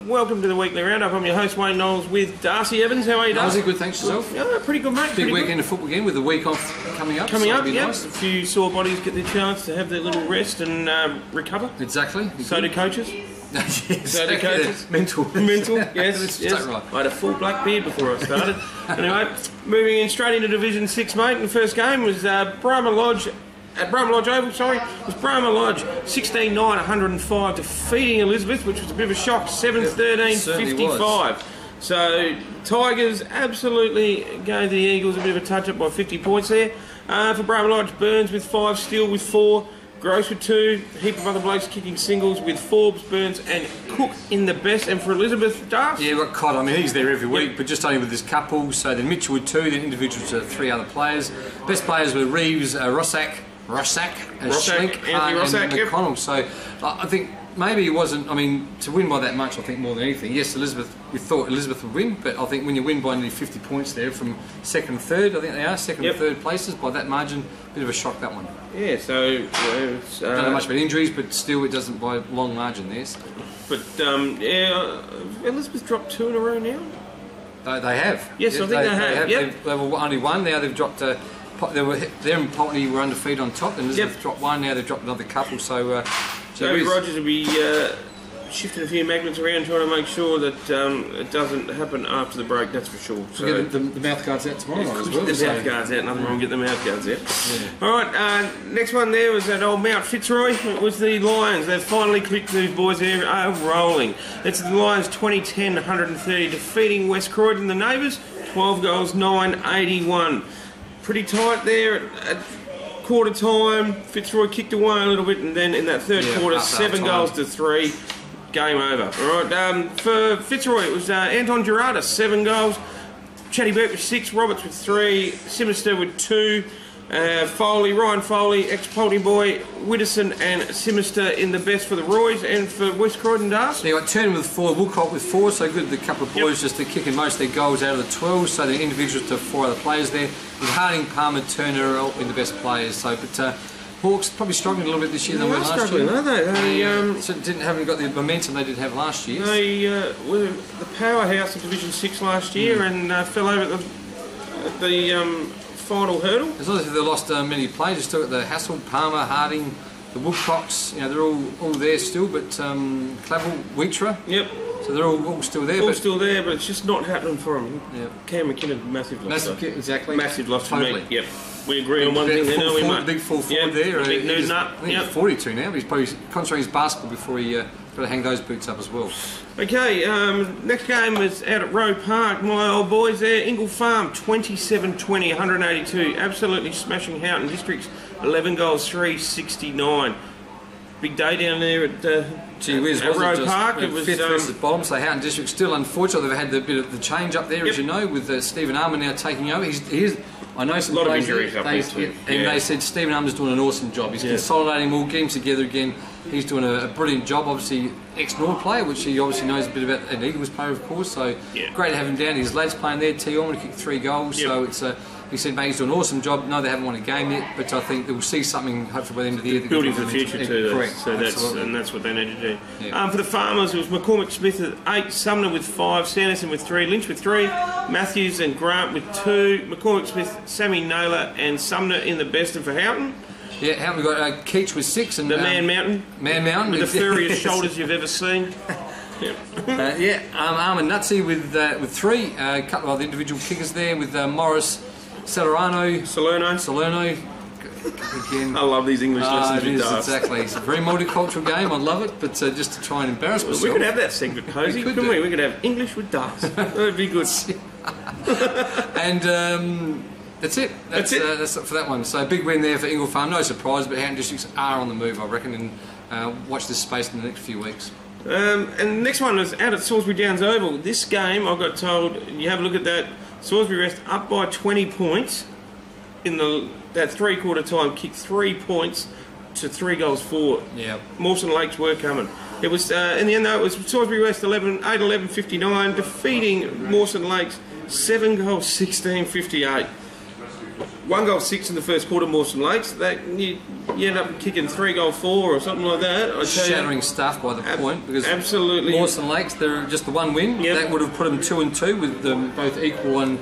Welcome to the weekly roundup. I'm your host Wayne Knowles with Darcy Evans. How are you, Darcy? Good, thanks yourself. Yeah, pretty good, mate. Big weekend of football again with the week off coming up. Coming so up, yeah. Nice. A few sore bodies get their chance to have their little rest and recover. Exactly. So do coaches. Yes. So do coaches. Mental. Mental, yes. Yes. Right. I had a full black beard before I started. Anyway, moving in straight into Division 6, mate. And the first game was Brahma Lodge. At Brahma Lodge Oval, was Brahma Lodge 16-9, 105, defeating Elizabeth, which was a bit of a shock, 7-13, 55. So Tigers absolutely gave the Eagles a bit of a touch-up by 50 points there. For Brahma Lodge, Burns with 5, Steele with 4, Gross with 2, a heap of other blokes kicking singles with Forbes, Burns and Cook in the best. And for Elizabeth, Darcy? Yeah, we've got Cott. I mean, he's there every week, but just only with this couple. So then Mitchell with 2, then individuals to 3 other players. Best players were Reeves, Rossack, Schlink, and McConnell. So I think maybe it wasn't, I mean, to win by that much, I think more than anything. Yes, we thought Elizabeth would win, but I think when you win by nearly 50 points there from second and third, I think they are, second and third places, by that margin, bit of a shock, that one. Yeah, so... don't know much about injuries, but still it doesn't by long margin there. But, yeah, Elizabeth dropped 2 in a row now? They have. Yes, I think they have. Yep. They were only 1, now they've dropped... Them and Pulteney were undefeated on top, and Elizabeth dropped 1, now they've dropped another couple, so... Maybe Rogers will be shifting a few magnets around, trying to make sure that it doesn't happen after the break, that's for sure. So we'll get the mouth guards out tomorrow night as well. Get the mouth guards out, nothing wrong, get the mouth guards out. Yeah. Alright, next one there was that old Mount Fitzroy. It was the Lions. They've finally clicked these boys there, rolling. It's the Lions 20-10, 130, defeating West Croydon, the neighbours, 12 goals, 9-81. Pretty tight there at quarter time. Fitzroy kicked away a little bit, and then in that third quarter, 7 goals to 3, game over. All right, for Fitzroy, it was Anton Gerarda, 7 goals, Chatty Burke with 6, Roberts with 3, Simister with 2, Ryan Foley, ex-Polty boy, Widdowson and Simister in the best for the Roys, and for West Croydon, Darcy. Yeah, Turner with 4, Woolcott with 4, so good. The couple of boys just kicking most of their goals out of the 12, so the individuals to 4 other players there. With Harding, Palmer, Turner all in the best players. So, but Hawks probably struggling a little bit this year than they were last year. Aren't they? So haven't got the momentum they did have last year. They were the powerhouse of Division 6 last year and fell over at the final hurdle. As long as they lost many players, you still got the Hassel, Palmer, Harding, the Woodcocks. You know, they're all there still. But Clavel, Wheatra. Yep. So they're all still there. All still there, but it's just not happening for them. Yep. Cam McKinnon, massive loss. Exactly. Massive loss totally. for me. Yep. We agree on one thing there, don't we, mate? Big full forward there. Big newton up. I think he's 42 now, but he's probably concentrating his basketball before he got to hang those boots up as well. Okay, next game was out at Roe Park. My old boys there, Ingle Farm, 27-20, 182. Absolutely smashing Houghton Districts, 11 goals, 369. Big day down there at Roe Park. It was 5th versus bottom, so Houghton District still unfortunately they've had a bit of the change up there, as you know, with Stephen Armour now taking over. I know some a lot of injuries up there too. And they said Stephen Armour's doing an awesome job. He's consolidating them all, getting together again. He's doing a brilliant job. Obviously, ex-Nord player, which he obviously knows a bit about, an Eagles player, of course. So great to have him down. His lads playing there. T. Orman kicked 3 goals. So it's he said, mate, he's doing an awesome job. No, they haven't won a game yet, but I think we'll see something hopefully by the end of the year. Building for the future too. Correct. So that's what they need to do. Yeah. For the Farmers, it was McCormick Smith at 8, Sumner with 5, Sanderson with 3, Lynch with 3, Matthews and Grant with 2, McCormick Smith, Sammy Naylor and Sumner in the best. And for Houghton, Houghton, we've got Keach with 6 and the Man Mountain with the furriest shoulders you've ever seen. Armour Nutsy with 3, a couple of the individual kickers there with Morris, Salerno. Again, I love these English lessons. Exactly. It's a very multicultural game. I love it, but just to try and embarrass myself. We could have that segment, Cozy, couldn't we? We could have English with Darcy. That would be good. And that's it. That's it for that one. So big win there for Ingle Farm. No surprise, but Houghton Districts are on the move, I reckon, and watch this space in the next few weeks. And the next one was out at Salisbury Downs Oval. This game, I got told, you have a look at that, Salisbury West up by 20 points in that 3/4 time, kicked 3 points to 3 goals 4. Yeah. Mawson Lakes were coming. It was, in the end though, it was Salisbury West 8-11-59, defeating Mawson Lakes 7 goals 16-58. 1-6 in the first quarter, Mawson Lakes. You end up kicking 3-4 or something like that. Shattering stuff by the point, because absolutely Mawson Lakes, they're just the one win. Yep. That would have put them 2-2 with them both equal and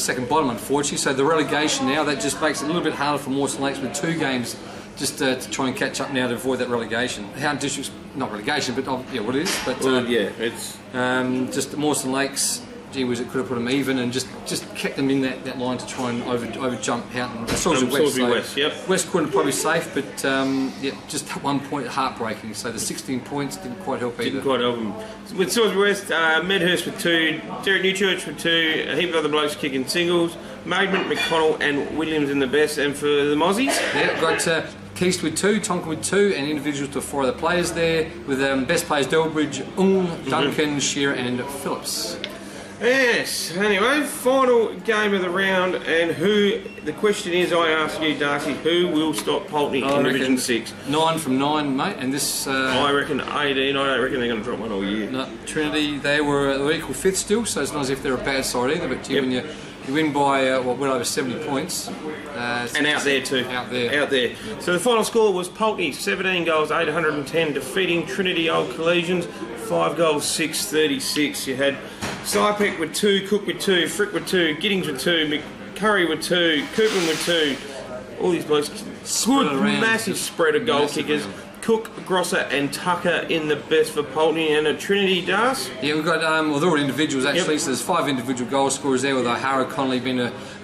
second bottom, unfortunately. So the relegation now, that just makes it a little bit harder for Mawson Lakes with 2 games just to try and catch up now to avoid that relegation. Houghton District's not relegation, but yeah, what it is. But it's just Mawson Lakes. Gee whiz, it could have put them even and just kept them in that line to try and over jump Houghton. Salisbury West, yep. West couldn't probably safe, but yeah, just at 1 point heartbreaking. So the 16 points didn't quite help either. Didn't quite help them. With Salisbury West, Medhurst with 2, Derek Newchurch with 2, a heap of other blokes kicking singles, Maidment, McConnell and Williams in the best, and for the Mozzies? Yeah, got Keast with 2, Tonkin with 2, and individuals to 4 other players there, with best players Delbridge, Duncan, Shearer and Phillips. Yes, anyway, final game of the round, and the question is, I ask you, Darcy, who will stop Pulteney in Division 6? 9 from 9, mate, and this... I reckon 18, I don't reckon they're going to drop one all year. No, Trinity, they were equal 5th still, so it's not as if they're a bad side either, but when you win by, well over 70 points. And out there too. Out there. So the final score was Pulteney, 17 goals, 810, defeating Trinity Old Collegians, 5 goals, 636. You had Sypek with 2, Cook with 2, Frick with 2, Giddings with 2, McCurry with 2, Koopman with 2. All these blokes, good, massive spread of goal kickers. Cook, Grosser and Tucker in the best for Pulteney, and at Trinity, Darcy? Yeah, we've got, well, they're all individuals actually, so there's 5 individual goal scorers there, with O'Hara, Connolly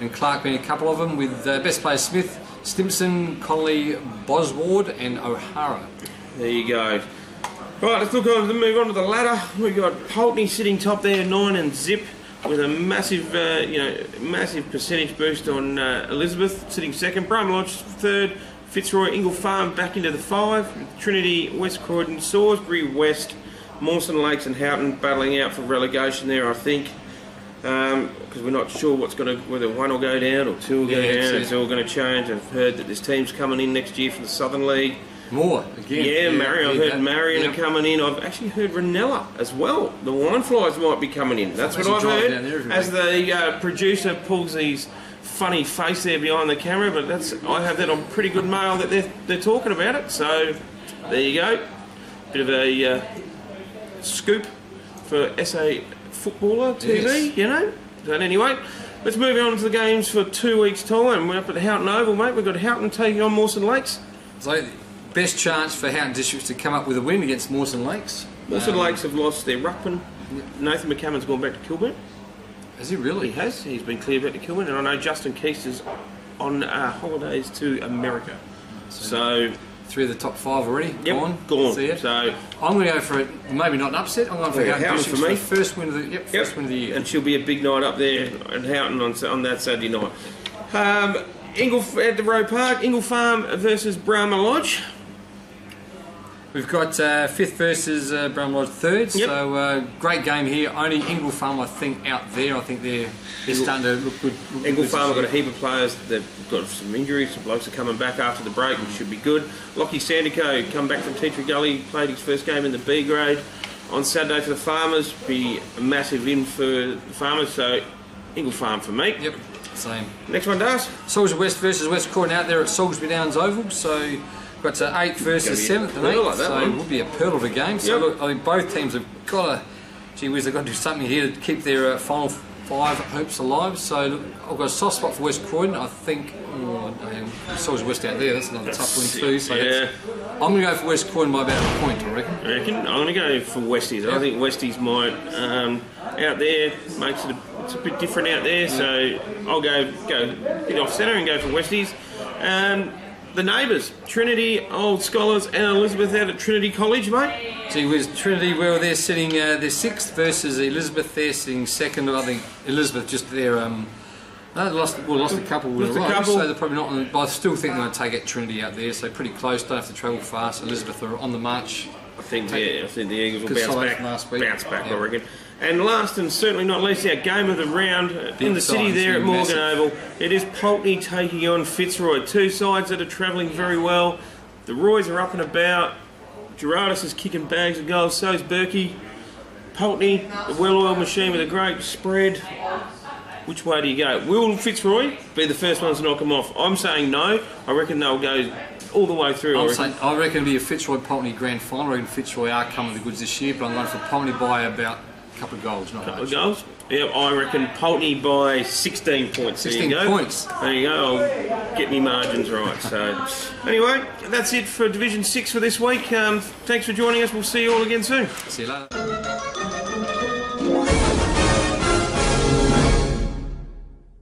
and Clark being a couple of them, with best players Smith, Stimson, Connolly, Bosward and O'Hara. There you go. Right, let's move on to the ladder. We've got Pulteney sitting top there, 9 and zip, with a massive, massive percentage boost on Elizabeth sitting second, Brum Lodge third, Fitzroy, Ingle Farm back into the 5, Trinity, West Croydon, Salisbury West, Mawson Lakes and Houghton battling out for relegation there, I think, because we're not sure whether one will go down or 2 will go down. It's all going to change. I've heard that there's teams coming in next year for the Southern League. More again. Yeah, Marion. I've heard Marion are coming in. I've actually heard Ranella as well. The Wineflies might be coming in. That's what I've heard. As the producer pulls these funny face there behind the camera, but I have that on pretty good mail that they're talking about it. So there you go. Bit of a scoop for SA Footballer TV, you know. But anyway, let's move on to the games for 2 weeks' time. We're up at the Houghton Oval, mate. We've got Houghton taking on Mawson Lakes. So, best chance for Houghton Districts to come up with a win against Mawson Lakes. Mawson Lakes have lost their ruckman. Nathan McCammon's gone back to Kilburn. Has he really? He has. He's been cleared back to Kilburn, and I know Justin Keast is on holidays to America. So 3 of the top 5 already gone. See it. So I'm going to go for it. Maybe not an upset. I'm going for Houghton for me. First win of the first win of the year. And she'll be a big night up there at Houghton on that Saturday night. At the Roe Park, Ingle Farm versus Brahma Lodge. We've got 5th versus Brahma Lodge 3rd, so great game here. Only Ingle Farm, I think, out there. I think they're starting to look good. Ingle Farm have got a heap of players. They've got some injuries. Some blokes are coming back after the break, which should be good. Lockie Sandico come back from Teacher Gully, played his first game in the B grade on Saturday for the Farmers. Be a massive in for the Farmers, so Ingle Farm for me. Yep. Same. Next one, Darcy. Salisbury West versus West Croydon out there at Salisbury Downs Oval. So got 8th versus 7th and 8th. Like so it will be a pearl of a game. So look, I mean, both teams have got to, gee whiz, they've got to do something here to keep their final 5 hopes alive. So look, I've got a soft spot for West Croydon. I think Salisbury West out there. That's another tough one too. So I'm going to go for West Croydon by about a point, I reckon. I'm going to go for Westies. I think Westies might out there makes it it's a bit different out there. So I'll go a bit off centre and go for Westies. The neighbours, Trinity, Old Scholars and Elizabeth out at Trinity College, mate. Gee whiz, Trinity, well, they're sitting, they're 6th versus Elizabeth, they're sitting 2nd. I think Elizabeth just there, lost a couple with a row, so they're probably not on the, but I still think they're going to take it Trinity out there, so pretty close, don't have to travel fast. Elizabeth are on the march. I think the Eagles will bounce back, I reckon. And last and certainly not least, our game of the round in the city there at Morgan Oval. It is Pulteney taking on Fitzroy. 2 sides that are travelling very well. The Roys are up and about. Gerardus is kicking bags of goals, so is Berkey. Pulteney, the well-oiled machine with a great spread. Which way do you go? Will Fitzroy be the first ones to knock them off? I'm saying no. I reckon they'll go all the way through. I reckon it'll be a Fitzroy-Poultney grand final. I reckon Fitzroy are coming the goods this year, but I'm going for Poultney by about a couple of goals. Not couple of goals? Yep, I reckon Poultney by 16 points. 16 points. There you go. I'll get me margins right. So, anyway, that's it for Division 6 for this week. Thanks for joining us. We'll see you all again soon. See you later.